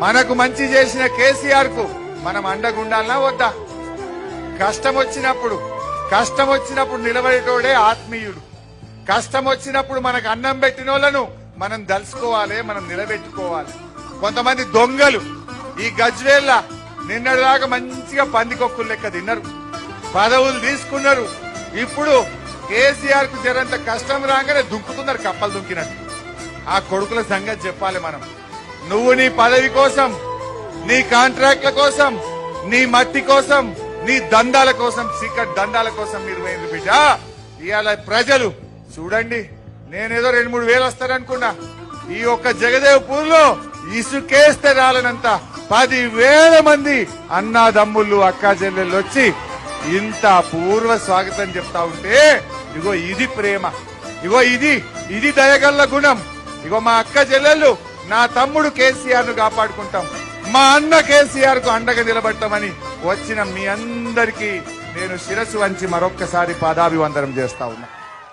మనకు మంచి చేసిన కేసీఆర్ కు మనం అండగుండాలనా వద్దా? కష్టం వచ్చినప్పుడు నిలబడేటోడే ఆత్మీయుడు. కష్టం వచ్చినప్పుడు మనకు అన్నం పెట్టినోళ్లను మనం దలుచుకోవాలి, మనం నిలబెట్టుకోవాలి. కొంతమంది దొంగలు ఈ గజ్వేల్ల నిన్నటిదాకా మంచిగా పందికొక్కులు లెక్క తిన్నారు, పదవులు తీసుకున్నారు. ఇప్పుడు కేసీఆర్ కు జరంత కష్టం రాగానే దుంకుతున్నారు, కప్పలు దుంకినట్టు. ఆ కొడుకుల సంగతి చెప్పాలి మనం. నువ్వు నీ పదవి కోసం, నీ కాంట్రాక్ట్ల కోసం, నీ మట్టి కోసం, నీ దందాల కోసం, సీక్రెట్ దందాల కోసం మీరు వేయండి బిడ్డ. ఇవాళ ప్రజలు చూడండి, నేనేదో 2-3 వేలు వస్తారనుకున్నా. ఈ ఒక్క జగదేవ్పూర్ లో ఇసుకేస్తే రాలనంత 10,000 మంది అన్నాదమ్ముళ్ళు అక్కా చెల్లెళ్ళు వచ్చి ఇంత పూర్వ స్వాగతం చెప్తా ఉంటే, ఇగో ఇది ప్రేమ, ఇగో ఇది దయగల్ల గుణం. ఇగో మా అక్క చెల్లెళ్ళు, నా తమ్ముడు కేసీఆర్ ను కాపాడుకుంటాం, మా అన్న కేసీఆర్ కు అండగా నిలబడతామని వచ్చిన మీ అందరికీ నేను శిరస్సు వంచి మరొక్కసారి పాదాభివందనం చేస్తా ఉన్నా.